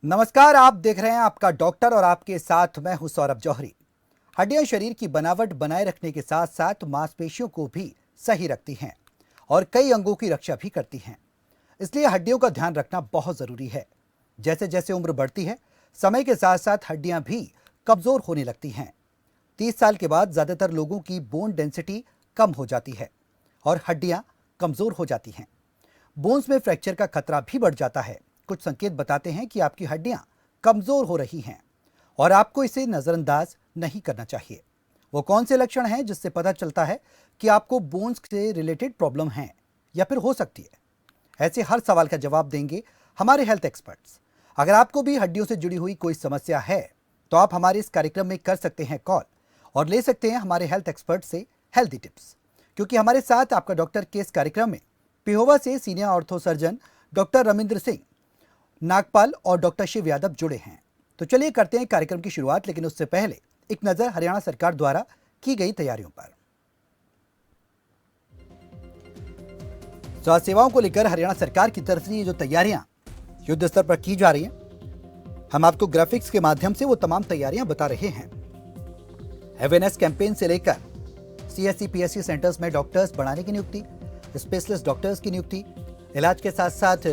नमस्कार, आप देख रहे हैं आपका डॉक्टर और आपके साथ मैं हूं सौरभ जौहरी। हड्डियां शरीर की बनावट बनाए रखने के साथ साथ मांसपेशियों को भी सही रखती हैं और कई अंगों की रक्षा भी करती हैं। इसलिए हड्डियों का ध्यान रखना बहुत जरूरी है। जैसे जैसे उम्र बढ़ती है, समय के साथ साथ हड्डियां भी कमजोर होने लगती हैं। 30 साल के बाद ज्यादातर लोगों की बोन डेंसिटी कम हो जाती है और हड्डियां कमजोर हो जाती हैं। बोन्स में फ्रैक्चर का खतरा भी बढ़ जाता है। कुछ संकेत बताते हैं कि आपकी हड्डियां कमजोर हो रही हैं और आपको इसे नजरअंदाज नहीं करना चाहिए। वो कौन से लक्षण हैं जिससे पता चलता है कि आपको बोन्स से रिलेटेड प्रॉब्लम है या फिर हो सकती है? ऐसे हर सवाल का जवाब देंगे हमारे हेल्थ एक्सपर्ट्स। अगर आपको भी हड्डियों से जुड़ी हुई कोई समस्या है तो आप हमारे इस कार्यक्रम में कर सकते हैं कॉल और ले सकते हैं हमारे हेल्थ एक्सपर्ट से हेल्दी टिप्स, क्योंकि हमारे साथ आपका डॉक्टर के इस कार्यक्रम में पिहोवा से senior ortho surgeon doctor Ravindra Singh Nagpal और डॉक्टर शिव यादव जुड़े हैं। तो चलिए करते हैं कार्यक्रम की शुरुआत, लेकिन उससे पहले एक नजर हरियाणा सरकार द्वारा की गई तैयारियों पर। स्वास्थ्य सेवाओं को लेकर हरियाणा सरकार की तरफ से ये जो तैयारियां युद्ध स्तर पर की जा रही हैं, हम आपको ग्राफिक्स के माध्यम से वो तमाम तैयारियां बता रहे हैं। अवेयरनेस कैंपेन से लेकर सीएससी पीएससी सेंटर्स में डॉक्टर्स बढ़ाने की नियुक्ति, स्पेशलिस्ट डॉक्टर्स की नियुक्ति, इलाज के साथ साथ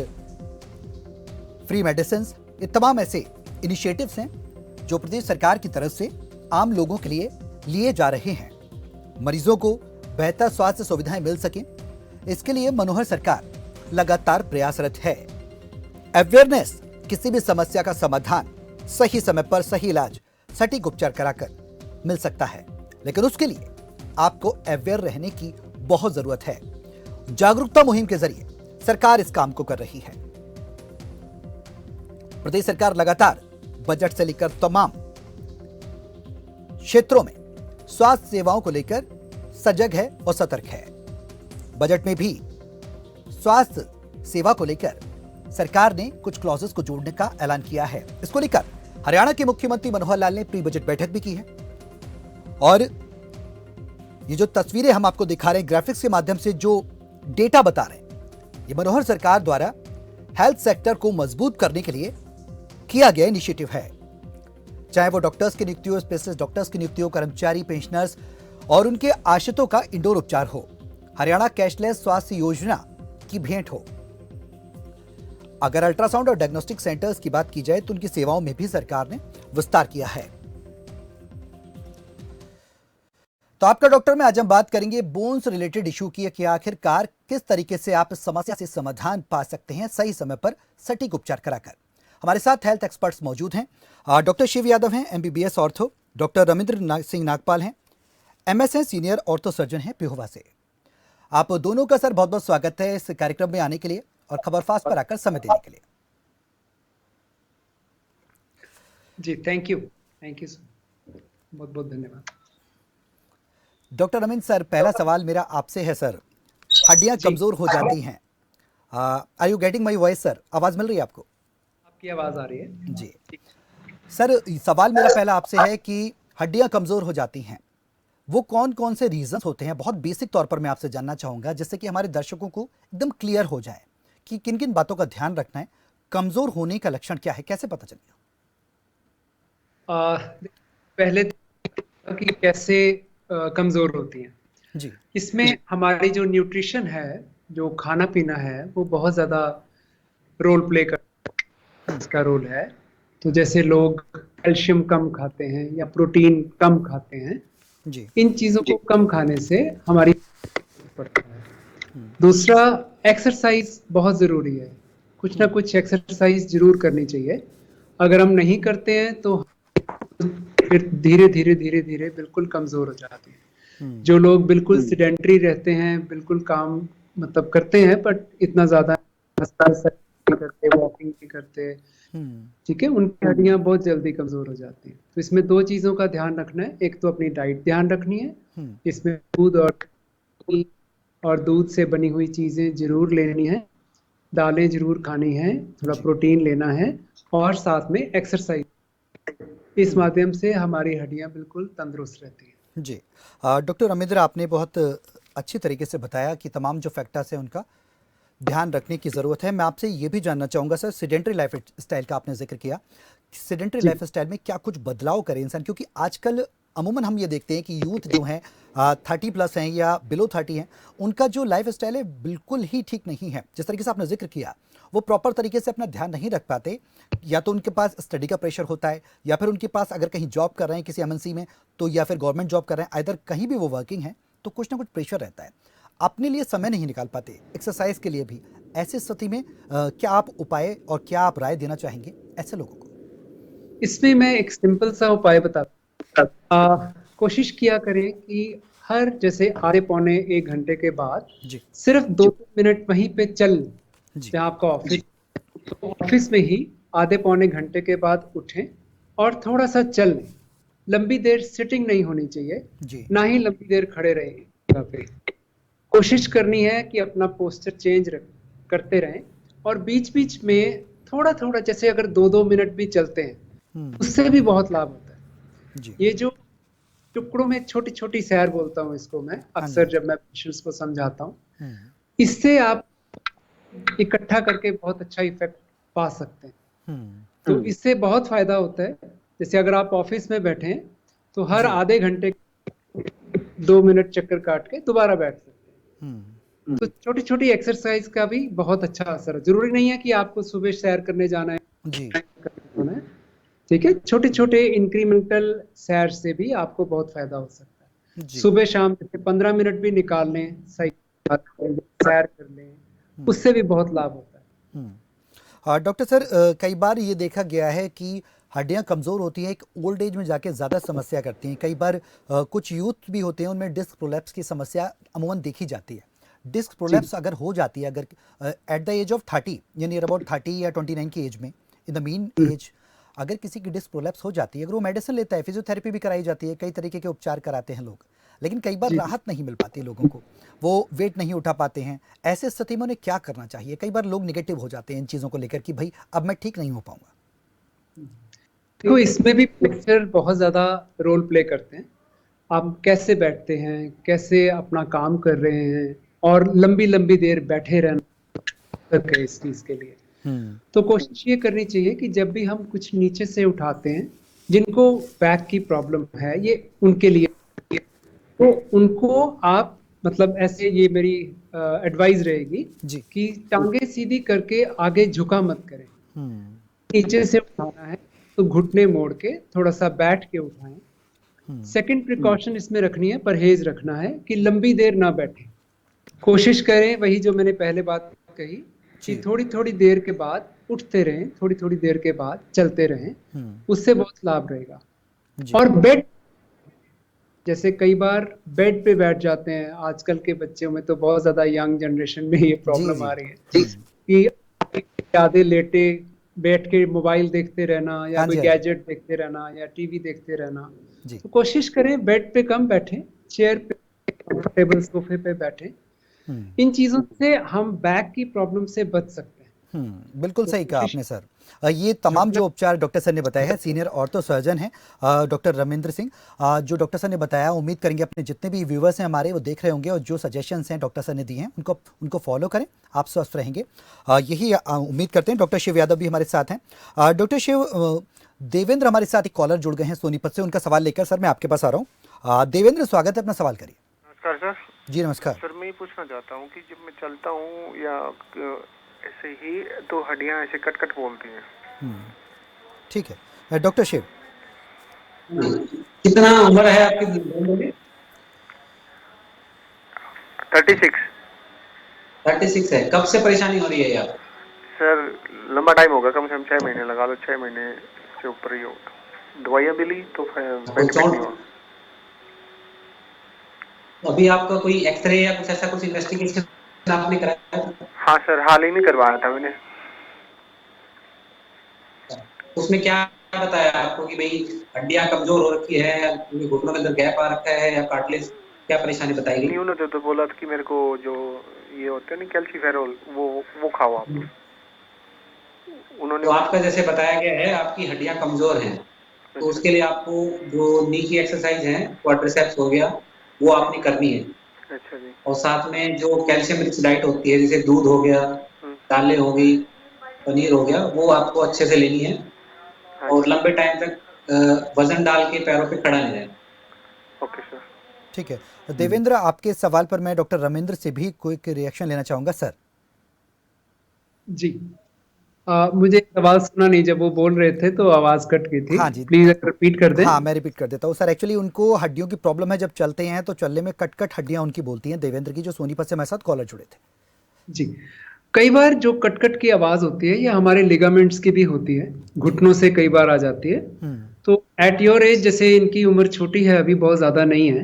फ्री मेडिसिन, ये तमाम ऐसे इनिशिएटिव्स हैं जो प्रदेश सरकार की तरफ से आम लोगों के लिए लिए जा रहे हैं। मरीजों को बेहतर स्वास्थ्य सुविधाएं मिल सकें, इसके लिए मनोहर सरकार लगातार प्रयासरत है। अवेयरनेस किसी भी समस्या का समाधान, सही समय पर सही इलाज, सटीक उपचार कराकर मिल सकता है, लेकिन उसके लिए आपको अवेयर रहने की बहुत जरूरत है। जागरूकता मुहिम के जरिए सरकार इस काम को कर रही है। प्रदेश सरकार लगातार बजट से लेकर तमाम क्षेत्रों में स्वास्थ्य सेवाओं को लेकर सजग है और सतर्क है। बजट में भी स्वास्थ्य सेवा को लेकर सरकार ने कुछ क्लॉजेस को जोड़ने का ऐलान किया है। इसको लेकर हरियाणा के मुख्यमंत्री मनोहर लाल ने प्री बजट बैठक भी की है और ये जो तस्वीरें हम आपको दिखा रहे हैं ग्राफिक्स के माध्यम से, जो डेटा बता रहे हैं, ये मनोहर सरकार द्वारा हेल्थ सेक्टर को मजबूत करने के लिए किया गया इनिशिएटिव है। चाहे वो डॉक्टर्स की नियुक्ति हो, स्पेशलिस्ट डॉक्टर्स की नियुक्ति हो, कर्मचारी, पेंशनर्स और उनके आश्रितों का इंडोर उपचार हो, हरियाणा कैशलेस स्वास्थ्य योजना की भेंट हो। अगर अल्ट्रासाउंड और डायग्नोस्टिक सेंटर्स की बात की जाए तो उनकी सेवाओं में भी सरकार ने विस्तार किया है। तो आपका डॉक्टर में आज हम बात करेंगे बोन्स रिलेटेड इशू की कि आखिरकार किस तरीके से आप इस समस्या से समाधान पा सकते हैं सही समय पर सटीक उपचार कराकर। हमारे साथ हेल्थ एक्सपर्ट्स मौजूद हैं। डॉक्टर शिव यादव हैं, MBBS ortho, doctor Ravindra Singh Nagpal हैं, एमएस हैं, सीनियर ऑर्थो सर्जन हैं पिहोवा से। आप दोनों का सर बहुत बहुत स्वागत है इस कार्यक्रम में आने के लिए और खबर फास्ट पर आकर समय देने के लिए। जी थैंक यू बहुत बहुत धन्यवाद। डॉक्टर रविंद्र सर, पहला सवाल मेरा आपसे है सर, हड्डियां कमजोर हो जाती हैं। Are you getting my voice sir? आवाज मिल रही है आपको? आपकी आवाज आ रही है जी सर। सवाल मेरा पहला आपसे है कि हड्डियां कमजोर हो जाती हैं, वो कौन कौन से रीजंस होते हैं? बहुत बेसिक तौर पर मैं आपसे जानना चाहूंगा, जिससे कि हमारे दर्शकों को एकदम क्लियर हो जाए कि किन किन बातों का ध्यान रखना है, कमजोर होने का लक्षण क्या है, कैसे पता चलेगा? पहले कि कैसे कमजोर होती हैं जी। इसमें हमारी जो न्यूट्रिशन है, जो खाना पीना है, वो बहुत ज्यादा रोल प्ले कर इसका रोल है। तो जैसे लोग कैल्शियम कम खाते हैं या प्रोटीन कम खाते हैं, जी। इन चीजों को कम खाने से हमारी पड़ता है। दूसरा, एक्सरसाइज बहुत जरूरी है। कुछ ना कुछ एक्सरसाइज जरूर करनी चाहिए। अगर हम नहीं करते हैं तो फिर धीरे धीरे धीरे धीरे बिल्कुल कमजोर हो जाते हैं। जो लोग बिल्कुल सिडेंटरी रहते हैं, बिल्कुल काम मतलब करते हैं बट इतना ज्यादा नहीं करते, वॉकिंग नहीं करते, ठीक है, उनकी हड्डियां बहुत जल्दी कमजोर हो जाती हैं। तो इसमें दो चीजों का ध्यान रखना है। एक तो अपनी डाइट ध्यान रखनी है, इसमें दूध और दूध से बनी हुई चीजें जरूर लेनी है, दालें जरूर खानी है, थोड़ा प्रोटीन लेना है और साथ में एक्सरसाइज। इस माध्यम से हमारी हड्डियां बिल्कुल तंदुरुस्त रहती हैं। जी डॉक्टर रविंद्र, आपने बहुत अच्छी तरीके से बताया कि तमाम जो फैक्टर्स हैं उनका ध्यान रखने की ज़रूरत है। मैं आपसे ये भी जानना चाहूँगा सर, सेडेंटरी लाइफ स्टाइल का आपने जिक्र किया, सेडेंटरी जी। लाइफ स्टाइल में क्या कुछ बदलाव करे इंसान, क्योंकि आजकल अमूमन हम ये देखते हैं कि यूथ जो हैं 30+ हैं या बिलो 30 हैं, उनका जो लाइफ स्टाइल है बिल्कुल ही ठीक नहीं है। जिस तरीके से आपने जिक्र किया, वो प्रॉपर तरीके से अपना ध्यान नहीं रख पाते, या तो उनके पास स्टडी का प्रेशर होता है, या फिर उनके पास अगर कहीं जॉब कर रहे हैं किसी एमएनसी में, तो या फिर गवर्नमेंट जॉब कर रहे हैं, इधर कहीं भी वो वर्किंग है, तो कुछ ना कुछ प्रेशर रहता है, अपने लिए समय नहीं निकाल पाते, एक्सरसाइज के लिए भी। ऐसी स्थिति में क्या आप उपाय और क्या आप राय देना चाहेंगे ऐसे लोगों को? इसमें मैं एक सिंपल सा उपाय कोशिश किया करें कि हर जैसे आधे पौने 1 घंटे के बाद जी सिर्फ 2 मिनट वहीं पे चल, जी जहाँ आपका ऑफिस, तो ऑफिस में ही आधे पौने घंटे के बाद उठें और थोड़ा सा चल लें। लंबी देर सिटिंग नहीं होनी चाहिए, जी। ना ही लंबी देर खड़े रहें जगह पे। कोशिश करनी है कि अपना पोस्चर चेंज करते रहें, और बीच बीच में थोड़ा थोड़ा, जैसे अगर 2-2 मिनट भी चलते हैं, उससे भी बहुत लाभ होता है। जी। ये जो टुकड़ों में छोटी छोटी सैर बोलता हूँ इसको मैं हाँ जी, अक्सर हाँ जी। जब मैं पेशेंट्स को समझाता हूँ, हम्म, इससे आप इकट्ठा करके बहुत अच्छा इफेक्ट पा सकते हैं। हम्म, तो इससे बहुत फायदा होता है। जैसे अगर आप ऑफिस में बैठे हैं, तो हर जी। आधे घंटे 2 मिनट चक्कर काट के दोबारा बैठ सकते हम्म, हैं। तो छोटी छोटी एक्सरसाइज का भी बहुत अच्छा असर है। जरूरी नहीं है कि आपको सुबह सैर करने जाना जी है, ठीक है। छोटे छोटे इंक्रीमेंटल सैर से भी आपको बहुत फायदा हो सकता है। जी। सुबह शाम जैसे 15 मिनट भी निकाल लें, सही सैर कर लें, उससे भी बहुत लाभ होता है। हम्म। डॉक्टर सर, कई बार ये देखा गया है कि हड्डियां कमज़ोर होती हैं, एक ओल्ड एज में जाके ज़्यादा समस्या करती हैं। कई बार कुछ यूथ भी होते हैं, उनमें डिस्क प्रोलैप्स की समस्या अमूमन देखी जाती है। डिस्क जी प्रोलैप्स अगर हो जाती है, अगर एट द एज ऑफ 30, यानी अबाउट 30 या 29 की एज में, इन द मीन एज, अगर किसी की डिस्क प्रोलैप्स हो जाती है, अगर वो मेडिसिन लेता है, फिजियोथेरेपी भी कराई जाती है, कई तरीके के उपचार कराते हैं लोग, लेकिन कई बार जी राहत नहीं मिल पाती लोगों को, वो वेट नहीं उठा पाते हैं। ऐसे स्थिति में उन्हें क्या करना चाहिए? कई बार लोग निगेटिव हो जाते हैं इन चीज़ों को लेकर कि भाई अब मैं ठीक नहीं हो पाऊंगा। तो इसमें भी पोस्चर बहुत ज्यादा रोल प्ले करते हैं। आप कैसे बैठते हैं, कैसे अपना काम कर रहे हैं, और लंबी लंबी देर बैठे रहना करके इस चीज के लिए। हम्म, तो कोशिश ये करनी चाहिए कि जब भी हम कुछ नीचे से उठाते हैं, जिनको बैक की प्रॉब्लम है, ये उनके लिए, तो उनको आप मतलब ऐसे, ये मेरी एडवाइस रहेगी जी। कि टांगे सीधी करके आगे झुका मत करें। हम्म, नीचे से उठाना है तो घुटने मोड़ के थोड़ा सा बैठ के उठाएं। हम्म, सेकंड प्रिकॉशन इसमें रखनी है, परहेज रखना है कि लंबी देर ना बैठे। कोशिश करें वही जो मैंने पहले बात कही, कि जी। थोड़ी थोड़ी देर के बाद उठते रहें, थोड़ी थोड़ी देर के बाद चलते रहें, हम्म, उससे बहुत लाभ रहेगा। जी और बेड, जैसे कई बार बेड पे बैठ जाते हैं, आजकल के बच्चों में तो बहुत ज्यादा, यंग जनरेशन में ये जी प्रॉब्लम जी। आ रही है कि ज्यादा लेटे बैठ के मोबाइल देखते रहना, या हाँ कोई जी, हाँ जी। गैजेट देखते रहना, या टीवी देखते रहना। जी। तो कोशिश करें बेड पे कम बैठें, चेयर पे, कंफर्टेबल सोफे पे बैठें। हम्म, इन चीजों से हम बैक की प्रॉब्लम से बच सकते हैं। बिल्कुल तो सही कहा कोशिश आपने सर। ये तमाम झुकना। जो उपचार डॉक्टर सर ने बताए हैं, सीनियर ऑर्थो सर्जन हैं डॉक्टर रविंद्र सिंह, जो डॉक्टर सर ने बताया, उम्मीद करेंगे अपने जितने भी व्यूवर्स हैं हमारे वो देख रहे होंगे, और जो सजेशंस हैं डॉक्टर सर ने दिए हैं उनको उनको फॉलो करें, आप स्वस्थ रहेंगे। यही उम्मीद करते हैं। डॉक्टर शिव यादव भी हमारे साथ हैं। डॉक्टर शिव, देवेंद्र हमारे साथ एक कॉलर जुड़ गए हैं सोनीपत से, उनका सवाल लेकर सर मैं आपके पास आ रहा हूँ। देवेंद्र, स्वागत है, अपना सवाल करिए। नमस्कार सर। जी नमस्कार। सर मैं ये पूछना चाहता हूँ कि जब मैं चलता हूँ या ऐसे ही, तो हड्डियाँ ऐसे कट कट बोलती हैं। ठीक है। डॉक्टर शिव, कितना उम्र है आपकी? 36। 36 है। कब से परेशानी हो रही है यार? सर लंबा टाइम होगा, कम से कम 6 महीने लगा लो, 6 महीने से ऊपर ही होगा। दवाइयाँ भी ली तो कोई बेनिफिट नहीं चोट? हुआ। अभी आपका कोई एक्सरे या कुछ ऐसा कुछ इन्वेस्टिगेशन आपने कराया? हाँ सर, हाल ही में करवाया था मैंने। उसमें क्या बताया आपको कि भाई हड्डियां कमजोर हो रखी है, घुटनों के अंदर गैप आ रखा है, या कार्टिलेज, क्या परेशानी बताई नहीं, गई? उन्होंने तो बोला था कि मेरे को जो ये होते हैं ना कैल्सीफेरोल, वो खाओ आप। उन्होंने तो आपका जैसे बताया गया है आपकी हड्डियां कमजोर हैं, तो अच्छा उसके लिए आपको जो नी की एक्सरसाइज है, क्वाड्रिसेप्स हो गया, वो आपने करनी है। अच्छा जी। और साथ में जो कैल्शियम रिच डाइट होती है, जैसे दूध हो गया, दालें हो गई, पनीर हो गया, वो आपको अच्छे से लेनी है हाँ और जी। लंबे टाइम तक वजन डाल के पैरों पे खड़ा नहीं रहना। Okay sir. ठीक है। देवेंद्र, आपके सवाल पर मैं डॉक्टर रविंद्र से भी कोई रिएक्शन लेना चाहूंगा सर। जी। मुझे आवाज सुना नहीं, जब वो बोल रहे थे तो आवाज कट गई थी। हाँ जी। प्लीज रिपीट कर दें। हाँ, मैं रिपीट कर देता हूँ सर। एक्चुअली उनको हड्डियों की प्रॉब्लम है, जब चलते हैं तो चलने में कट कट हड्डियां उनकी बोलती हैं। देवेंद्र की, जो सोनीपत से हमारे साथ कॉलर जुड़े थे। जी। कई बार जो कट-कट की आवाज होती है, ये हमारे लिगामेंट्स की भी होती है, जी। घुटनों से कई बार आ जाती है। हम्म। तो एट योर एज, जैसे इनकी उम्र छोटी है, अभी बहुत ज्यादा नहीं है,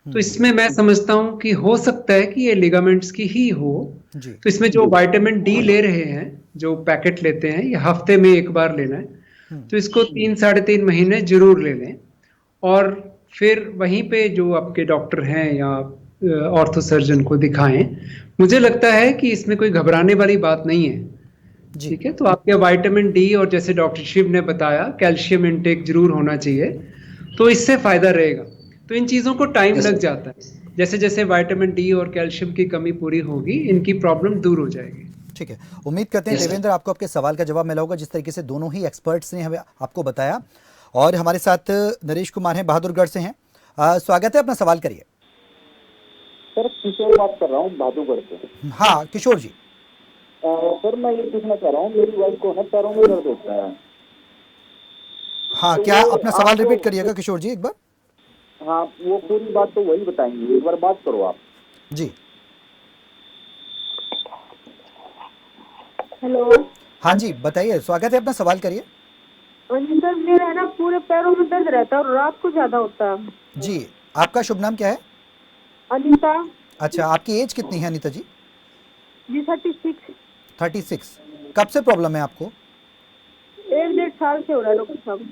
तो इसमें मैं समझता हूँ कि हो सकता है कि ये लिगामेंट्स की ही हो। जी। तो इसमें जो विटामिन डी ले रहे हैं, जो पैकेट लेते हैं, ये हफ्ते में एक बार लेना है, तो इसको 3 साढ़े 3 महीने जरूर ले लें। और फिर वहीं पे जो आपके डॉक्टर हैं या ऑर्थो सर्जन को दिखाएं। मुझे लगता है कि इसमें कोई घबराने वाली बात नहीं है। जी। ठीक है, तो आपके विटामिन डी और जैसे डॉक्टर शिव ने बताया कैल्शियम इनटेक जरूर होना चाहिए, तो इससे फायदा रहेगा। तो इन चीज़ों को टाइम यस लग सर। जाता है। जैसे जैसे विटामिन डी और कैल्शियम की कमी पूरी होगी, इनकी प्रॉब्लम दूर हो जाएगी। ठीक है। उम्मीद करते हैं यस सर। देवेंद्र, आपको आपके सवाल का जवाब मिला होगा, जिस तरीके से दोनों ही एक्सपर्ट्स ने हमें आपको बताया। और हमारे साथ नरेश कुमार हैं, बहादुरगढ़ से हैं। स्वागत है, अपना सवाल करिए। सर किशोर बात कर रहा हूँ बहादुरगढ़ से। हाँ किशोर जी। सर मैं ये पूछना चाह रहा हूँ, मेरी वाइफ को ना पैरों में दर्द होता है। हाँ, तो क्या वो अपना सवाल आपको, रिपीट करिएगा किशोर जी एक बार। हाँ वो पूरी बात तो वही बताएंगे, एक बार बात करो आप। जी। हेलो। हाँ जी, बताइए, स्वागत है, अपना सवाल करिए। सर मेरा है ना पूरे पैरों में दर्द रहता है और रात को ज्यादा होता है। जी। आपका शुभ नाम क्या है? अनीता। अच्छा, आपकी एज कितनी है अनीता जी? जी 36। 36। कब से प्रॉब्लम है आपको? 1 डेढ़ साल से हो रहा है डॉक्टर साहब।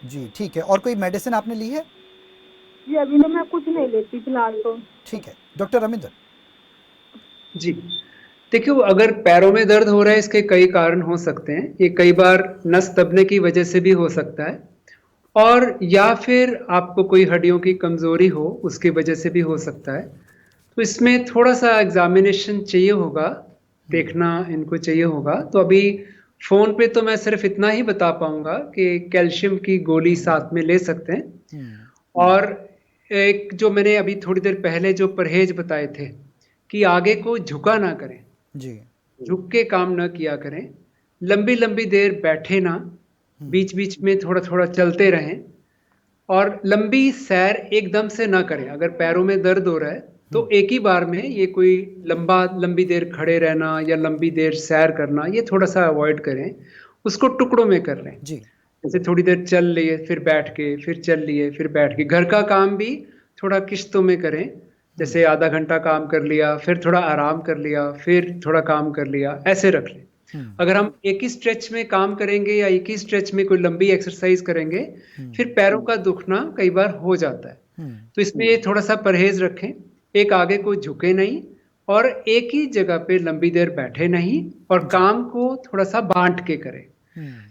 जी ठीक है। और कोई मेडिसिन आपने ली है? जी अभी तो मैं कुछ नहीं लेती फिलहाल तो। ठीक है। डॉक्टर रविंद्र। जी। देखिए, अगर पैरों में दर्द हो रहा है, इसके कई कारण हो सकते हैं। ये कई बार नस दबने की वजह से भी हो सकता है, और या फिर आपको कोई हड्डियों की कमजोरी हो, उसकी वजह से भी हो सकता है। तो इसमें थोड़ा सा एग्जामिनेशन चाहिए होगा, देखना इनको चाहिए होगा। तो अभी फोन पे तो मैं सिर्फ इतना ही बता पाऊंगा कि कैल्शियम की गोली साथ में ले सकते हैं। और एक जो मैंने अभी थोड़ी देर पहले जो परहेज बताए थे कि आगे को झुका ना करें, जी। झुक के काम ना किया करें, लंबी लंबी देर बैठे ना, बीच बीच में थोड़ा थोड़ा चलते रहें, और लंबी सैर एकदम से ना करें। अगर पैरों में दर्द हो रहा है तो एक ही बार में ये कोई लंबी देर खड़े रहना या लंबी देर सैर करना, ये थोड़ा सा अवॉइड करें। उसको टुकड़ों में कर लें। जी। जैसे थोड़ी देर चल लिए, फिर बैठ के, फिर चल लिए, फिर बैठ के। घर का काम भी थोड़ा किश्तों में करें। जैसे आधा घंटा काम कर लिया, फिर थोड़ा आराम कर लिया, फिर थोड़ा काम कर लिया, ऐसे रख लें। अगर हम एक ही स्ट्रेच में काम करेंगे या एक ही स्ट्रेच में कोई लंबी एक्सरसाइज करेंगे, फिर पैरों का दुखना कई बार हो जाता है। तो इसमें ये थोड़ा सा परहेज रखें। एक आगे को झुके नहीं, और एक ही जगह पे लंबी देर बैठे नहीं, और काम को थोड़ा सा बांट के करें।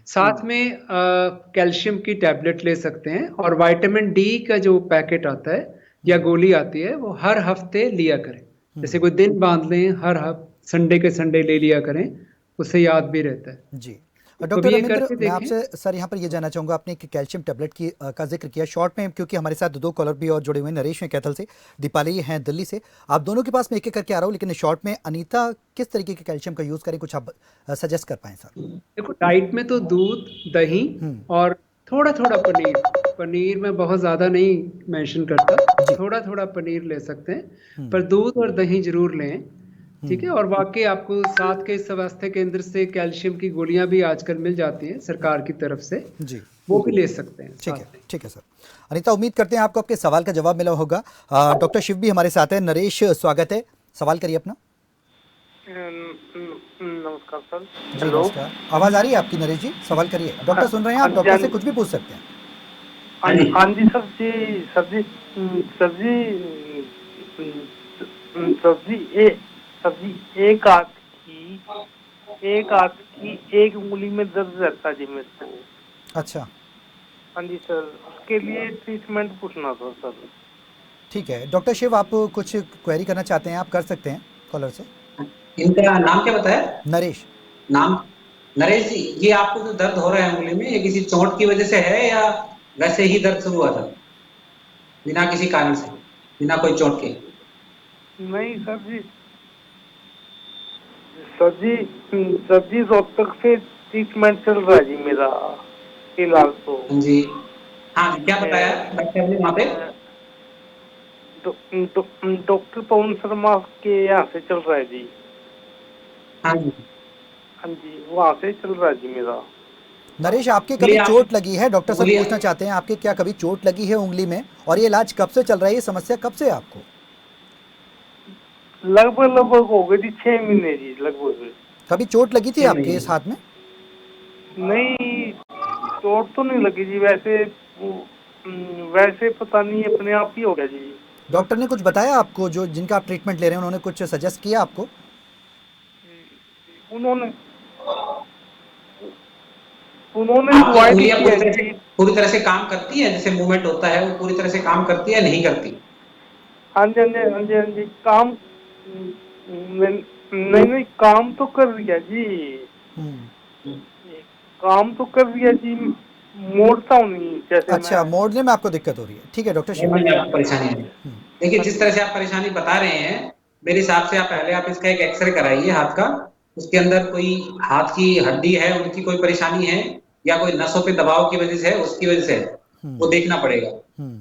साथ में कैल्शियम की टैबलेट ले सकते हैं, और विटामिन डी का जो पैकेट आता है या गोली आती है, वो हर हफ्ते लिया करें। जैसे कोई दिन बांध लें, हर संडे के संडे ले लिया करें, उससे याद भी रहता है। जी। तो डॉक्टर ये रविंद्र, करके मैं देखें। आपसे सर यहाँ पर ये जानना चाहूँगा, आपने एक कैल्शियम टैबलेट की का जिक्र किया शॉर्ट में, क्योंकि हमारे साथ दो कॉलर भी और जुड़े हुए हैं। नरेश हैं कैथल से, दीपाली हैं दिल्ली से। आप दोनों के पास मैं एक एक करके आ रहा हूँ, लेकिन शॉर्ट में अनीता किस तरीके के कैल्शियम का यूज़ करें, कुछ आप सजेस्ट कर पाएँ सर? देखो, डाइट में तो दूध, दही और थोड़ा थोड़ा पनीर। पनीर में बहुत ज्यादा नहीं मेंशन करता, थोड़ा थोड़ा पनीर ले सकते हैं, पर दूध और दही जरूर लें। ठीक है। और वाकई आपको साथ के स्वास्थ्य केंद्र से कैल्शियम की गोलियां भी आजकल मिल जाती हैं सरकार की तरफ से, जी। वो भी ले सकते हैं ठीक है। साथ में। ठीक है सर। अनीता, उम्मीद करते हैं आपको आपके सवाल का जवाब मिला होगा। डॉक्टर शिव भी हमारे साथ हैं। नरेश, स्वागत है, सवाल करिए अपना। नमस्कार सर। जी नमस्कार। आवाज़ आ रही है आपकी नरेश जी? सवाल करिए, डॉक्टर सुन रहे हैं, आप हाँ जी, डॉक्टर हाँ से जी। कुछ भी पूछ सकते हैं। हाँ जी सर जी। सब्जी सब्जी सब्जी सब्जी एक आंख की एक उंगली में दर्द रहता है जी मेरे को। अच्छा। हाँ जी सर, उसके लिए ट्रीटमेंट पूछना था सर। ठीक है डॉक्टर शिव, आप कुछ क्वेरी करना चाहते हैं, आप कर सकते हैं कॉलर से। इनका नाम क्या बताया? नरेश। नाम नरेश जी, ये आपको जो दर्द हो रहा है उंगली में, ये किसी चोट की वजह से है या वैसे ही दर्द शुरू हुआ था बिना किसी कारण से, बिना कोई चोट के? नहीं सर जी, सर जी रोहतक से ट्रीटमेंट चल रहा है जी मेरा फिलहाल तो। हाँ जी, हाँ जी, क्या बताया डॉक्टर ने वहाँ पे? डॉक्टर पवन शर्मा के यहाँ से चल रहा है जी। हाँ जी, हाँ जी, वहाँ से चल रहा है जी मेरा। नरेश, आपके कभी चोट लगी है? डॉक्टर साहब पूछना चाहते हैं आपके क्या कभी चोट लगी है उंगली में, और ये इलाज कब से चल रहा है, ये समस्या कब से है आपको? लगभग हो गई थी 6 महीने जी लगभग। कभी चोट लगी थी आपके इस हाथ में? नहीं, चोट तो नहीं लगी जी, वैसे पता नहीं अपने आप ही हो गया जी। डॉक्टर ने कुछ बताया आपको, जो जिनका आप ट्रीटमेंट ले रहे हैं उन्होंने कुछ सजेस्ट किया आपको? उन्होंने दवाई दी है। पूरी तरह से काम करती है, जैसे मूवमेंट होता है वो पूरी तरह से काम करती है, नहीं करती? हाँ जी हाँ जी हाँ जी हाँ जी, काम नहीं काम तो कर रही है जी, काम तो कर रही है जी, मोड़ता हूँ नहीं जैसे। अच्छा, मोड़ने में आपको दिक्कत हो रही है। ठीक है डॉक्टर शिव, मोड़ने में आपको परेशानी है। देखिए, जिस तरह से आप परेशानी बता रहे हैं, मेरे हिसाब से आप पहले इसका एक एक्सरे कराइए हाथ का। उसके अंदर कोई हाथ की हड्डी है उनकी कोई परेशानी है या कोई नसों पे दबाव की वजह से है, उसकी वजह से है, वो देखना पड़ेगा।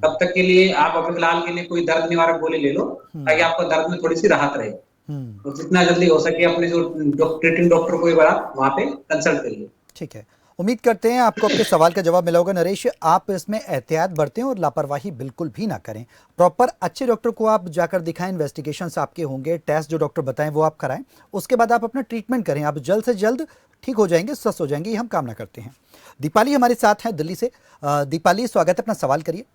तब तक के लिए आप अभी फिलहाल के लिए कोई दर्द निवारक गोली ले लो, ताकि आपको दर्द में थोड़ी सी राहत रहे। और जितना जल्दी हो सके अपने जो ट्रीटिंग डॉक्टर को एक बार आप वहाँ पे कंसल्ट करिए। ठीक है, उम्मीद करते हैं आपको आपके सवाल का जवाब मिला होगा। नरेश, आप इसमें एहतियात बरतें और लापरवाही बिल्कुल भी ना करें। प्रॉपर अच्छे डॉक्टर को आप जाकर दिखाएं, इन्वेस्टिगेशंस आपके होंगे, टेस्ट जो डॉक्टर बताएं वो आप कराएं, उसके बाद आप अपना ट्रीटमेंट करें। आप जल्द से जल्द ठीक हो जाएंगे, स्वस्थ हो जाएंगे, ये हम कामना करते हैं। दीपाली हमारे साथ हैं दिल्ली से। दीपाली, स्वागत है, अपना सवाल करिए।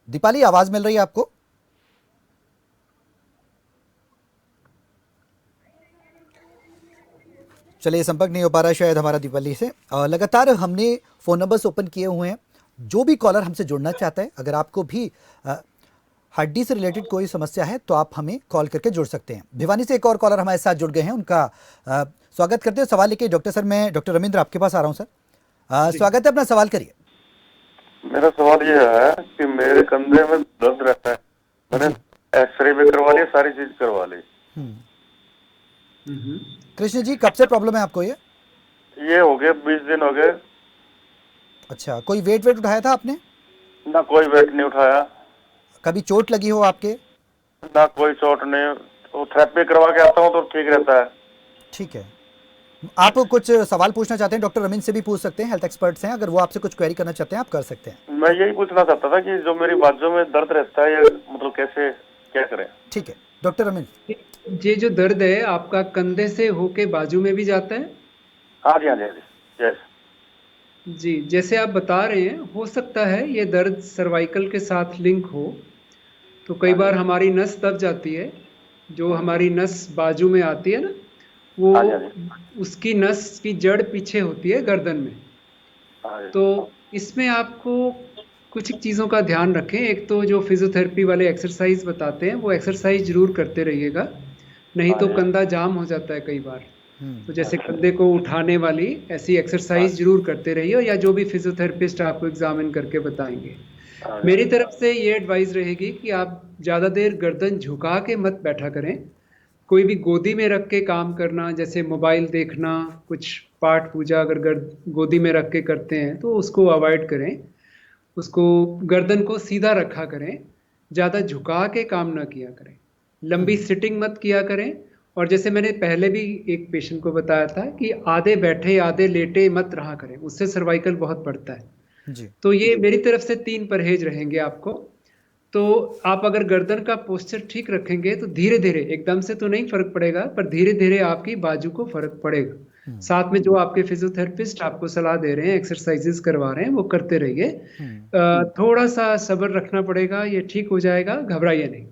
दीपाली, आवाज मिल रही है आपको? चलिए, संपर्क नहीं हो पा रहा शायद हमारा दीपाली से। लगातार हमने फ़ोन नंबर्स ओपन किए हुए हैं। जो भी कॉलर हमसे जुड़ना चाहता है, अगर आपको भी हड्डी से रिलेटेड कोई समस्या है तो आप हमें कॉल करके जुड़ सकते हैं। भिवानी से एक और कॉलर हमारे साथ जुड़ गए हैं, उनका स्वागत करते हैं। सवाल लेके डॉक्टर सर, मैं डॉक्टर रविंद्र आपके पास आ रहा हूँ सर। स्वागत है, अपना सवाल करिए। मेरा सवाल ये है कि मेरे कंधे में दर्द रहता है, मैंने एक्सरे भी करवा लिया, सारी चीज करवा ली। कृष्ण जी, कब से प्रॉब्लम है आपको? ये हो गए 20 दिन हो गए। अच्छा, कोई वेट उठाया था आपने? ना कोई वेट नहीं उठाया। कभी चोट लगी हो आपके? ना कोई चोट नहीं, तो थेरेपी करवा के आता हूँ तो ठीक रहता है। ठीक है, आप कुछ सवाल पूछना चाहते हैं, डॉक्टर रविंद्र से भी पूछ सकते हैं, हेल्थ एक्सपर्ट्स हैं, अगर वो आपसे कुछ क्वेरी करना चाहते हैं आप कर सकते हैं। मैं यही पूछना चाहता था कि जो मेरी बाजू में दर्द रहता है, ये मतलब कैसे क्या करें? ठीक है डॉक्टर रविंद्र। ये जो दर्द है आपका कंधे से होके बाजू में भी जाता है? हाँ जी, हाँ जी, हाँ जी, यस जी, जैसे आप बता रहे हैं, हो सकता है ये दर्द सर्वाइकल के साथ लिंक हो। तो कई बार हमारी नस दब जाती है, जो हमारी नस बाजू में आती है ना, वो उसकी नस की जड़ पीछे होती है गर्दन में। तो इसमें आपको कुछ चीज़ों का ध्यान रखें। एक तो जो फिजियोथेरेपी वाले एक्सरसाइज बताते हैं वो एक्सरसाइज जरूर करते रहिएगा, नहीं तो कंधा जाम हो जाता है कई बार। तो जैसे कंधे को उठाने वाली ऐसी एक्सरसाइज जरूर करते रहिए, या जो भी फिजियोथेरेपिस्ट आपको एग्जामिन करके बताएंगे। मेरी तरफ से ये एडवाइस रहेगी कि आप ज़्यादा देर गर्दन झुका के मत बैठा करें। कोई भी गोदी में रख के काम करना, जैसे मोबाइल देखना, कुछ पाठ पूजा अगर गोदी में रख के करते हैं तो उसको अवॉइड करें। उसको गर्दन को सीधा रखा करें, ज़्यादा झुका के काम ना किया करें, लंबी सिटिंग मत किया करें। और जैसे मैंने पहले भी एक पेशेंट को बताया था कि आधे बैठे आधे लेटे मत रहा करें, उससे सर्वाइकल बहुत बढ़ता है जी। तो ये मेरी तरफ से 3 परहेज रहेंगे आपको। तो आप अगर गर्दन का पोस्चर ठीक रखेंगे तो धीरे धीरे, एकदम से तो नहीं फर्क पड़ेगा, पर धीरे धीरे आपकी बाजू को फर्क पड़ेगा। साथ में जो आपके फिजियोथेरेपिस्ट आपको सलाह दे रहे हैं, एक्सरसाइजेस करवा रहे हैं, वो करते रहिए। थोड़ा सा सब्र रखना पड़ेगा, ये ठीक हो जाएगा, घबराइए नहीं।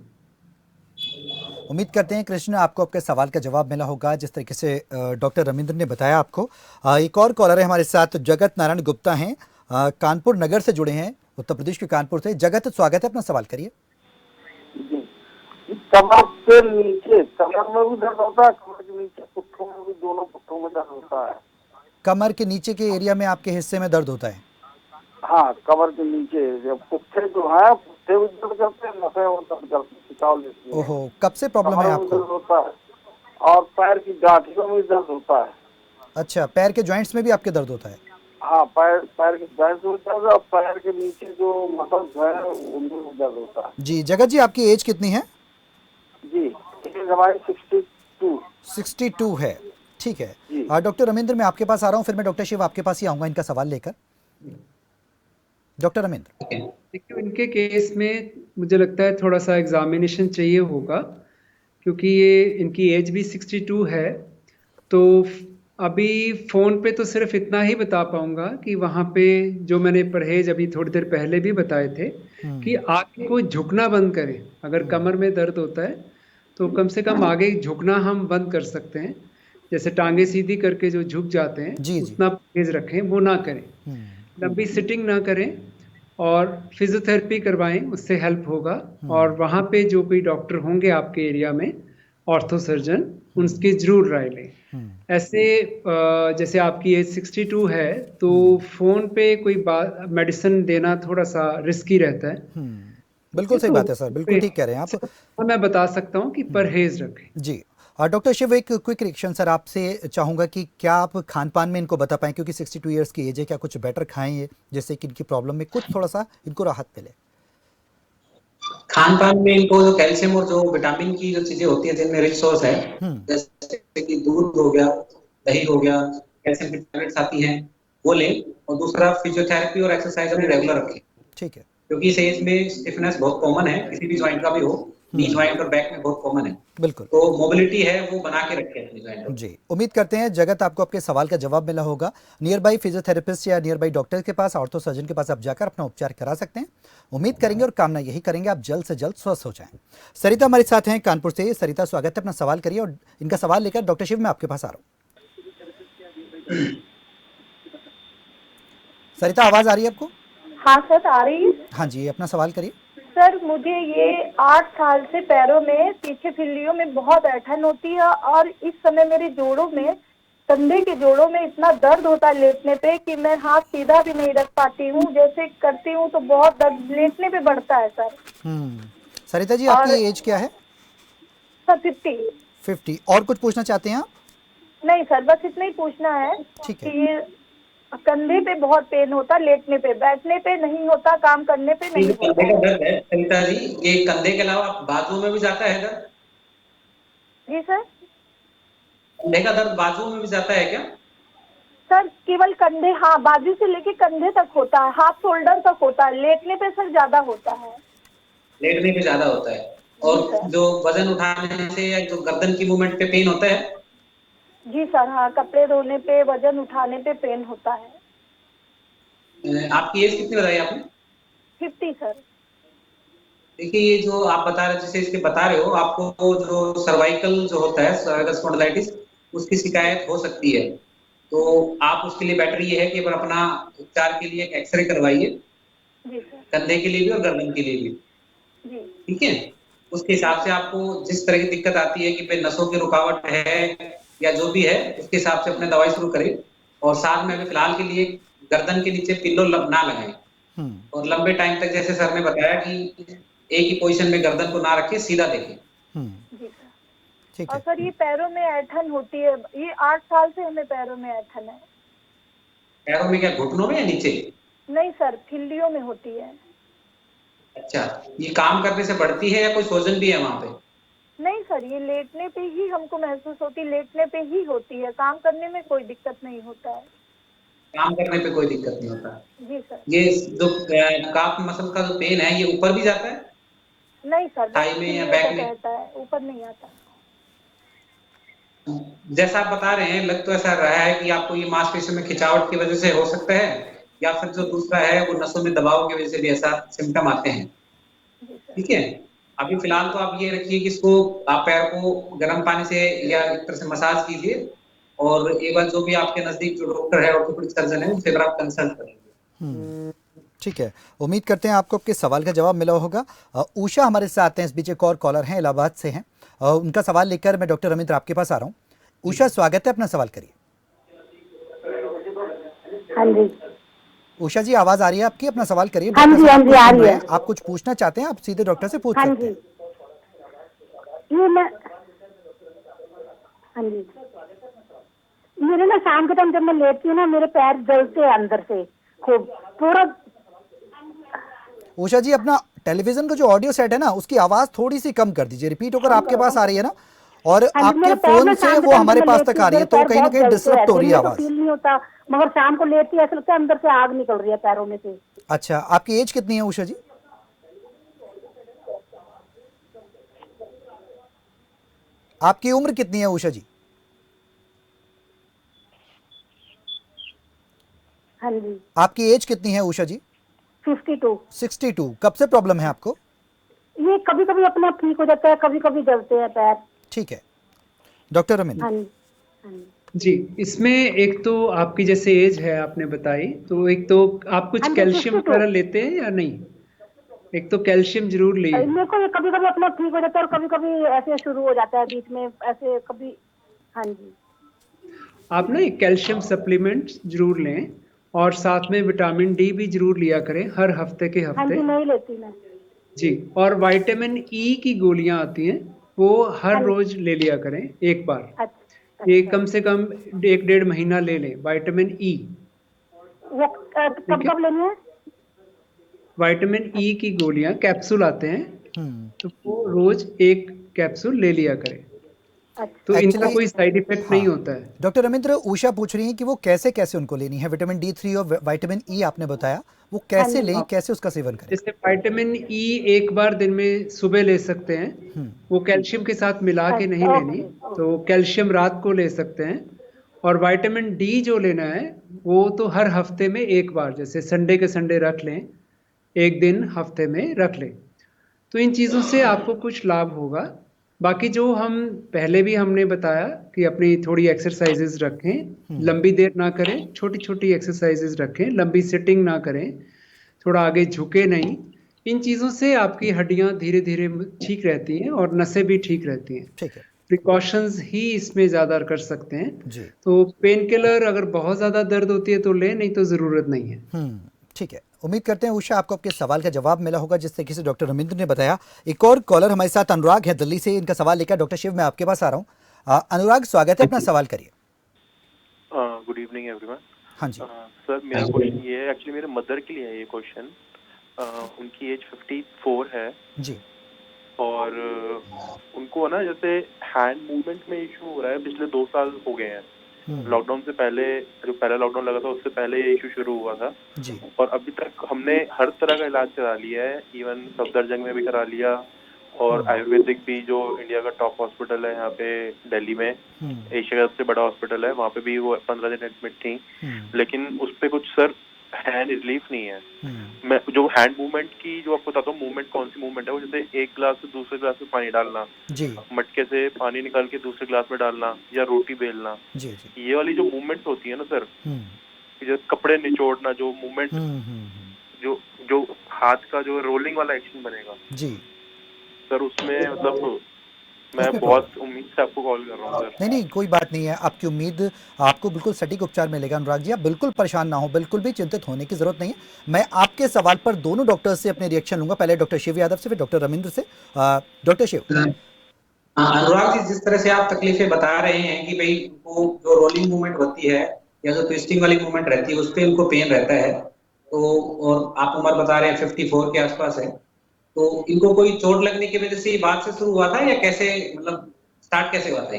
उम्मीद करते हैं कृष्ण आपको आपके सवाल का जवाब मिला होगा, जिस तरीके से डॉक्टर रविंद्र ने बताया आपको। एक और कॉलर है हमारे साथ, जगत नारायण गुप्ता हैं। कानपुर नगर से जुड़े हैं, उत्तर प्रदेश के कानपुर से। जगत, स्वागत है, अपना सवाल करिए। जी, कमर के नीचे, कमर में भी दर्द होता है, कमर के नीचे पुट्ठों में भी, दोनों पुट्ठों में दर्द होता है। कमर के नीचे के एरिया में आपके हिस्से में दर्द होता है? हाँ, कमर के नीचे जब पुट्ठे जो है, पुट्ठे भी दर्द करते हैं, नसें और दर्द करती हैं, खिंचाव लेती है। ओहो, कब से प्रॉब्लम है कमर में आपको? दर्द होता है और पैर की गांठियों में भी दर्द होता है। अच्छा, पैर के जॉइंट्स में भी आपके दर्द होता है? हाँ, पैर के जॉइंट्स में दर्द और पैर के नीचे जो मसल्स है उनमें भी दर्द होता है। जी, जगत जी आपकी एज कितनी है? जी, एज हमारी 62। 62 है, ठीक है। जी। डॉक्टर रमेंद्र, मैं आपके पास आ रहा हूँ, फिर मैं डॉक्टर शिव आपके पास ही आऊँगा इनका सवाल लेकर। डॉक्टर रमेंद्र। देखिए, इनके केस में मुझे लगता है थोड़ा सा एग्जामिनेशन चाहिए होगा, क्योंकि ये इनकी एज भी 62 है। तो अभी फ़ोन पे तो सिर्फ इतना ही बता पाऊंगा कि वहाँ पे जो मैंने परहेज अभी थोड़ी देर पहले भी बताए थे कि आगे को झुकना बंद करें। अगर कमर में दर्द होता है तो कम से कम आगे झुकना हम बंद कर सकते हैं। जैसे टांगे सीधी करके जो झुक जाते हैं, जी। उतना परहेज रखें, वो ना करें। लंबी सिटिंग ना करें और फिजियोथेरेपी करवाएं, उससे हेल्प होगा। और वहाँ पे जो कोई डॉक्टर होंगे आपके एरिया में, ऑर्थो सर्जन, उनकी जरूर राय लें। ऐसे जैसे आपकी एज 62 है तो फोन पे कोई बात मेडिसिन देना थोड़ा सा रिस्की रहता है। बिल्कुल सही बात है सर, बिल्कुल ठीक कह रहे हैं आप। मैं बता सकता हूँ कि परहेज रखें। जी। डॉक्टर शिव, एक क्विक रिएक्शन सर आपसे चाहूंगा कि क्या आप खान पान में इनको बता पाएं, क्योंकि 62 इयर्स की एज है, क्या कुछ बेटर खाएं ये, जिससे कि इनकी प्रॉब्लम में कुछ थोड़ा सा इनको राहत मिले? खान पान में इनको जो कैल्शियम और जो विटामिन की जो चीजें होती है जिनमें रिच सोर्स है, जैसे कि दूध हो गया, दही हो गया, कैल्शियम की टैबलेट्स आती हैं, वो लें। और दूसरा, फिजियोथेरेपी और एक्सरसाइज अपनी रेगुलर रखें, ठीक है। क्योंकि इस एज में स्टिफनेस बहुत कॉमन है, किसी भी ज्वाइंट का भी हो, नी ज्वाइंट और बैक में बहुत कॉमन है। बिल्कुल। तो मोबिलिटी है वो बना के रखें अपनी ज्वाइंट। जी, उम्मीद करते हैं जगत आपको आपके सवाल का जवाब मिला होगा। नियर बाई फिजियोथेरेपिस्ट या नियर बाई डॉक्टर के पास, ऑर्थो सर्जन के पास आप जाकर अपना उपचार करा सकते हैं। उम्मीद करेंगे और कामना यही करेंगे आप जल्द से जल्द स्वस्थ हो जाएं। सरिता हमारे साथ हैं कानपुर से। सरिता, स्वागत है, अपना सवाल करिए। और इनका सवाल लेकर डॉक्टर शिव मैं आपके पास आ रहा हूँ। सरिता, आवाज आ रही है आपको? हाँ सर, आ रही है। हाँ जी, अपना सवाल करिए। सर, मुझे ये 8 साल से पैरों में, पीछे फिल्लियों में बहुत ऐंठन होती है और इस समय मेरे जोड़ों में, कंधे के जोड़ों में इतना दर्द होता है लेटने पे कि मैं हाथ सीधा भी नहीं रख पाती हूँ। जैसे करती हूँ तो बहुत दर्द लेटने पे बढ़ता है सर। सरिता जी, आपकी एज क्या है? सर 50। और कुछ पूछना चाहते हैं आप? नहीं सर, बस इतना ही पूछना है। ठीक है। कि ये कंधे पे बहुत पेन होता, लेटने पे, बैठने पे नहीं होता, काम करने पे नहीं होता। कंधे का दर्द है सरिता जी, ये कंधे के अलावा बाजू में भी जाता है दर्द? जी सर। कंधे का दर्द बाजू में भी जाता है क्या? सर केवल कंधे, हाँ, बाजू से लेके कंधे तक होता है, हाथ शोल्डर तक होता है, लेटने पे सर ज्यादा होता है। लेटने पे ज्यादा होता है। और जो वजन उठाने से या जो गर्दन की मूवमेंट पे पेन होता है? जी सर, हाँ, कपड़े धोने पे, वजन उठाने पे पेन होता है। आपकी एज कितनी बताई आपने? 50 सर। देखिए, ये जो आप बता रहे, जैसे इसके बता रहे हो, आपको जो सर्वाइकल जो होता है, सर्वाइकल स्पॉन्डिलाइटिस, उसकी शिकायत हो सकती है। तो आप उसके लिए बेटर ये है कि अपना उपचार के लिए एक एक्सरे करवाइए, जी सर। कंधे के लिए भी और गर्दन के लिए भी। जी। ठीक है, उसके हिसाब से आपको जिस तरह की दिक्कत आती है कि नसों की रुकावट है या जो भी है, उसके हिसाब से अपने दवाई शुरू करें। और साथ में अभी फिलहाल के लिए गर्दन के नीचे पिल्लो ना लगाएं। और लंबे टाइम तक, जैसे सर ने बताया, कि एक ही पोजीशन में गर्दन को ना रखें, सीधा देखें। जी सर। ठीक और है। सर ये पैरों में ऐंठन होती है, ये 8 साल से हमें पैरों में ऐंठन है। पैरों में क्या, घुटनों में या नीचे? नहीं सर, फिल्लियों में होती है। अच्छा, ये काम करने से बढ़ती है या कोई सोजन भी है वहां पे? नहीं सर, ये लेटने पे ही हमको महसूस होती, लेटने पे ही होती है, काम करने में कोई दिक्कत नहीं होता है। काम करने पे कोई दिक्कत नहीं होता? जी सर। ये जो काफ मसल का जो पेन है, ये ऊपर भी जाता है? नहीं सर, थाई में या बैक में? रहता है, ऊपर नहीं आता। जैसा आप बता रहे हैं, लग तो ऐसा रहा है कि आपको ये मांसपेशियों में खिंचावट की वजह से हो सकता है, या फिर जो दूसरा है वो नसों में दबाव की वजह से भी ऐसा सिम्टम आते हैं। ठीक है, अभी फिलहाल तो आप ये रखिए कि इसको, आप पैर को गर्म पानी से या एक तरह से मसाज कीजिए। और एक बार जो भी आपके नजदीक जो डॉक्टर है, ऑर्थोपेडिक सर्जन है, उनसे अगर आप कंसल्ट करेंगे, ठीक है, उम्मीद करते हैं आपको आपके सवाल का जवाब मिला होगा। उषा हमारे साथ हैं, इस बीच एक और कॉलर हैं, इलाहाबाद से हैं। उनका सवाल लेकर मैं डॉक्टर रविंद्र आपके पास आ रहा हूँ। उषा, स्वागत है, अपना सवाल करिए। हाँ जी। उषा जी, आवाज आ रही है आपकी, अपना सवाल करिए। हाँ जी, हाँ जी, आ रही है। आप कुछ पूछना चाहते हैं, आप सीधे डॉक्टर से पूछ हाँ सकते जी, हैं। ये मैं हाँ जी, मेरे ना शाम के टाइम जब मैं लेटती हूँ ना, मेरे पैर जलते हैं अंदर से खूब पूरा। उषा जी, अपना टेलीविजन का जो ऑडियो सेट है ना, उसकी आवाज थोड़ी सी कम कर दीजिए, रिपीट होकर आपके पास आ रही है ना, और हाँ जी, आपके मेरे पैर फोन ना से शाम के वो टाइम हमारे जब मैं पास लेटती तक हूँ, आ रही है, मेरे तो पैर कहीं ना बहुत कहीं जलते हैं। डिस्टर्ब हो रही दिन है में तो आवाज। फील नहीं होता, मगर शाम को लेटती है ऐसा लगता है अंदर से आग निकल रही है पैरों में से। अच्छा, आपकी एज कितनी है उषा जी? आपकी उम्र कितनी है उषा जी? हाँ जी, आपकी एज कितनी है उषा जी? 52। 62। कब से प्रॉब्लम है आपको? ये कभी कभी अपने आप ठीक हो जाता है, कभी कभी जलते हैं पैर। ठीक है, डॉक्टर रविंद्र। हाँ जी, हाँ जी, जी, इसमें एक तो आपकी जैसे एज है आपने बताई, तो एक तो आप कुछ हाँ जी, कैल्शियम 52। वगैरह लेते हैं या नहीं? एक तो कैल्शियम जरूर लिए। मेरे को ये कभी कभी अपना ठीक हो जाता है और कभी कभी ऐसे शुरू हो जाता है बीच में ऐसे कभी। हाँ जी, आप ना एक कैल्शियम सप्लीमेंट जरूर लें, और साथ में विटामिन डी भी जरूर लिया करें हर हफ्ते के हाँ हफ्ते। जी, नहीं लेती मैं। जी, और विटामिन ई की गोलियां आती हैं, वो हर हाँ जी, रोज ले लिया करें एक बार। अच्छा ये अच्छा। कम से कम 1-1.5 महीना ले लें विटामिन ई। वो ठीक कब है, कब लेनी है? विटामिन ई की गोलियां कैप्सूल आते हैं, तो वो रोज एक कैप्सूल ले लिया करें, अच्छा तो इनका एक्चुअली कोई साइड इफेक्ट नहीं होता है। डॉक्टर रविंद्र, उषा पूछ रही हैं कि वो कैसे कैसे उनको लेनी है, विटामिन D3 और विटामिन ई आपने बताया, वो हाँ कैसे जी, लें, कैसे उसका सेवन करें? जैसे विटामिन ई एक बार दिन में सुबह ले सकते हैं, वो कैल्शियम के साथ मिला के नहीं लेनी, तो कैल्शियम रात को ले सकते हैं। और विटामिन डी जो लेना है वो तो हर हफ्ते में एक बार, जैसे संडे के संडे रख लें, एक दिन हफ्ते में रख लें, तो इन चीज़ों से आपको कुछ लाभ होगा। बाकी जो हम पहले भी हमने बताया कि अपनी थोड़ी एक्सरसाइजेज रखें, लंबी देर ना करें, छोटी छोटी एक्सरसाइजेज रखें, लंबी सिटिंग ना करें, थोड़ा आगे झुके नहीं। इन चीज़ों से आपकी हड्डियां धीरे धीरे ठीक रहती हैं और नसें भी ठीक रहती हैं। ठीक है प्रिकॉशंस ही इसमें ज़्यादा कर सकते हैं। जी। तो पेन किलर अगर बहुत ज़्यादा दर्द होती है तो लें, नहीं तो ज़रूरत नहीं है। ठीक है, उम्मीद करते हैं उषा आपको आपके सवाल का जवाब मिला होगा, जिस तरीके से डॉक्टर रविंद्र ने बताया। एक और कॉलर हमारे साथ अनुराग है दिल्ली से, इनका सवाल लेकर डॉक्टर शिव मैं आपके पास आ रहा हूँ। अनुराग, स्वागत है, अपना सवाल करिए। Good evening everyone. हाँ जी। सर, मेरा क्वेश्चन ये है, एक्चुअली मेरे मदर के लिए है ये क्वेश्चन। उनकी एज 54 है जी। और उनको ना जैसे हैंड मूवमेंट में इशू हो रहा है, पिछले 2 साल हो गए हैं। लॉकडाउन से पहले, जो पहला लॉकडाउन लगा था उससे पहले ये इशू शुरू हुआ था जी। और अभी तक हमने हर तरह का इलाज करा लिया है, इवन सफदरजंग में भी करा लिया और आयुर्वेदिक भी, जो इंडिया का टॉप हॉस्पिटल है यहाँ पे दिल्ली में, एशिया का सबसे बड़ा हॉस्पिटल है, वहाँ पे भी वो 15 दिन एडमिट थी, लेकिन उस पर कुछ सर हैंड रिलीफ नहीं है। मैं जो हैंड मूवमेंट की जो आपको बताता हूँ, मूवमेंट कौन सी मूवमेंट है, वो जैसे एक गिलास से दूसरे गिलास में पानी डालना, जी। मटके से पानी निकाल के दूसरे गिलास में डालना, या रोटी बेलना, जी जी। ये वाली जो मूवमेंट्स होती है ना सर, जो कपड़े निचोड़ना, जो मूवमेंट, जो जो हाथ का जो रोलिंग वाला एक्शन बनेगा जी सर, उसमें मतलब मैं बहुत उम्मीद से आपको कॉल कर रहा हूँ सर। नहीं, कोई बात नहीं है, आपकी उम्मीद आपको बिल्कुल सटीक उपचार मिलेगा अनुराग जी, आप बिल्कुल परेशान ना हो, बिल्कुल भी चिंतित होने की जरूरत नहीं है। मैं आपके सवाल पर दोनों डॉक्टर्स से अपने रिएक्शन लूंगा, पहले डॉक्टर शिव यादव से, फिर डॉक्टर रविंद्र से। डॉक्टर शिव। अनुराग जी, जिस तरह से आप तकलीफें बता रहे हैं कि भाई वो जो रोलिंग मूवमेंट होती है या जो ट्विस्टिंग वाली मूवमेंट रहती है उस पर उनको पेन रहता है, तो और आप उम्र बता रहे हैं 54 के आसपास है, तो इनको कोई चोट लगने की वजह से ये बात से शुरू हुआ था या कैसे, मतलब स्टार्ट कैसे हुआ था?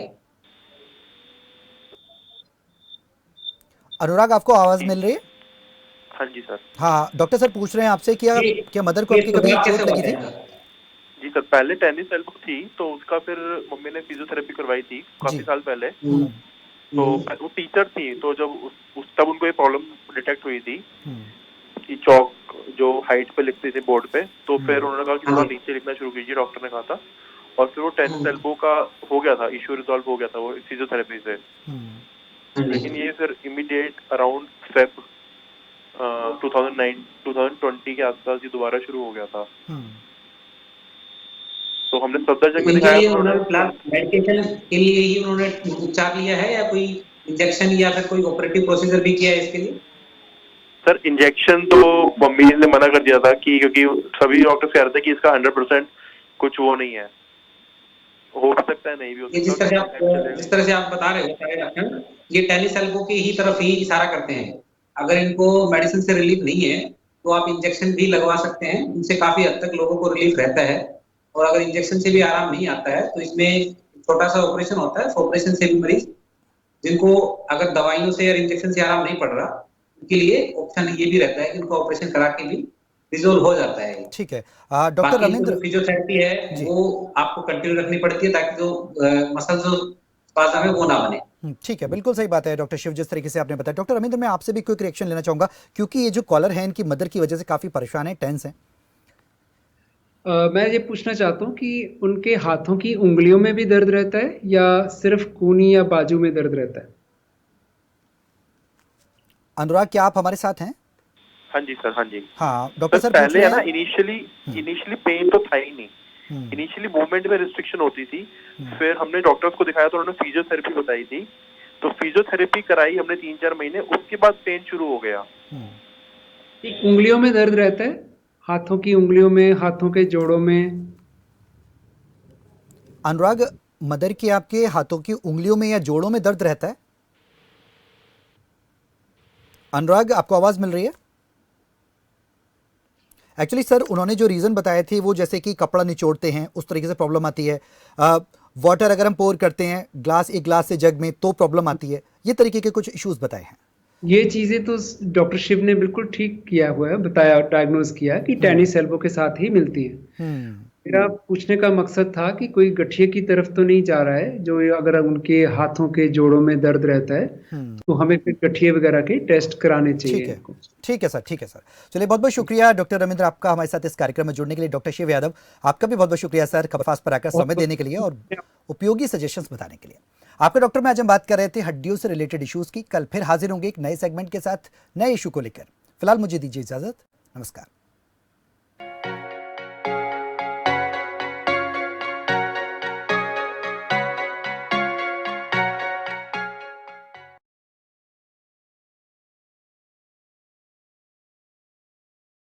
अनुराग, आपको आवाज मिल रही है? हाँ जी सर। हाँ, डॉक्टर सर पूछ रहे हैं आपसे क्या मदर को आपकी कभी चोट लगी थी? जी सर, पहले टेनिस एल्बो थी, तो उसका फिर मम्मी ने फिजियोथेरेपी करवाई थी काफी साल पहले। तो वो टीचर थी, तो जब तब उनको ये प्रॉब्लम डिटेक्ट हुई थी कि चौक जो हाइट पे लिखते थे बोर्ड पे, तो फिर उन्होंने कहा कि थोड़ा नीचे लिखना शुरू कीजिए, डॉक्टर ने कहा था, और फिर वो टेनिस एल्बो का हो गया था, इश्यू रिजॉल्व हो गया था वो फिजियोथेरेपी से। लेकिन ये फिर इमीडिएट अराउंड फेब 2020 के आसपास ये दोबारा शुरू हो गया था। तो हमने सफदरजंग में दिखाया। उन्होंने फिलहाल मेडिकेशन के लिए ही उन्होंने उपचार लिया है या कोई इंजेक्शन या फिर कोई ऑपरेटिव प्रोसीजर भी किया है इसके लिए? सर इंजेक्शन तो मम्मी ने मना कर दिया था कि क्योंकि सभी डॉक्टर्स कह रहे थे कि इसका 100% कुछ वो नहीं है, हो भी सकता है नहीं भी हो सकता। जिस तरह से आप बता रहे हो सारे लक्षण ये टेनिस एल्बो की ही तरफ ही इशारा करते हैं। अगर इनको मेडिसिन से रिलीफ नहीं है तो आप इंजेक्शन भी लगवा सकते हैं, उनसे काफी हद तक लोगों को रिलीफ रहता है। और अगर इंजेक्शन से भी आराम नहीं आता है तो इसमें छोटा सा ऑपरेशन होता है, ऑपरेशन से भी मरीज जिनको अगर दवाइयों से या इंजेक्शन से आराम नहीं पड़ रहा उनके लिए ऑप्शन ये भी रहता है कि उनको ऑपरेशन करा के भी रिजोल्व हो जाता है। ठीक है डॉक्टर रविंद्र, फिजियोथेरेपी है वो आपको कंटिन्यू रखनी पड़ती है ताकि जो मसल जो स्पाज़म है वो ना बने। ठीक है, बिल्कुल सही बात है डॉक्टर शिव, जिस तरीके से आपने बताया। डॉक्टर रविंद्र, मैं आपसे भी क्विक रिएक्शन लेना चाहूंगा क्योंकि ये जो कॉलर है इनकी मदर की वजह से काफी परेशान है, टेंस है। मैं ये पूछना चाहता हूँ कि उनके हाथों की उंगलियों में भी दर्द रहता है या सिर्फ कूनी या बाजू में दर्द रहता है? अनुराग, क्या आप हमारे साथ हैं? हाँ जी सर, हाँ जी। हाँ डॉक्टर सर, पहले है ना इनिशियली पेन तो था ही नहीं, इनिशियली मूवमेंट में रिस्ट्रिक्शन होती थी। फिर हमने डॉक्टर्स को दिखाया तो उन्होंने फिजियोथेरेपी बताई थी, तो फिजियोथेरेपी कराई हमने 3-4 महीने, उसके बाद पेन शुरू हो गया। उंगलियों में दर्द रहता है, हाथों की उंगलियों में, हाथों के जोड़ों में? अनुराग, मदर के आपके हाथों की उंगलियों में या जोड़ों में दर्द रहता है? अनुराग, आपको आवाज मिल रही है? एक्चुअली सर उन्होंने जो रीज़न बताए थे वो जैसे कि कपड़ा निचोड़ते हैं उस तरीके से प्रॉब्लम आती है, वाटर अगर हम पोर करते हैं एक ग्लास से जग में तो प्रॉब्लम आती है, ये तरीके के कुछ इश्यूज बताए हैं। ये चीजें तो डॉक्टर शिव ने बिल्कुल ठीक किया हुआ है, बताया, डायग्नोज किया कि टेनिस एल्बो के साथ ही मिलती है। मेरा पूछने का मकसद था कि कोई गठिए की तरफ तो नहीं जा रहा है, जो अगर उनके हाथों के जोड़ों में दर्द रहता है तो हमें फिर गठिए वगैरह के टेस्ट कराने चाहिए। ठीक है सर, ठीक है सर। चलिए, बहुत बहुत शुक्रिया डॉक्टर रविंद्र आपका हमारे साथ इस कार्यक्रम में जुड़ने के लिए। डॉक्टर शिव यादव, आपका भी बहुत बहुत शुक्रिया सर खबरफास्ट पर आकर समय देने के लिए और उपयोगी सजेशंस बताने के लिए। आपके डॉक्टर में आज हम बात कर रहे थे हड्डियों से रिलेटेड इश्यूज की। कल फिर हाजिर होंगे एक नए सेगमेंट के साथ, नए इशू को लेकर। फिलहाल मुझे दीजिए इजाजत, नमस्कार।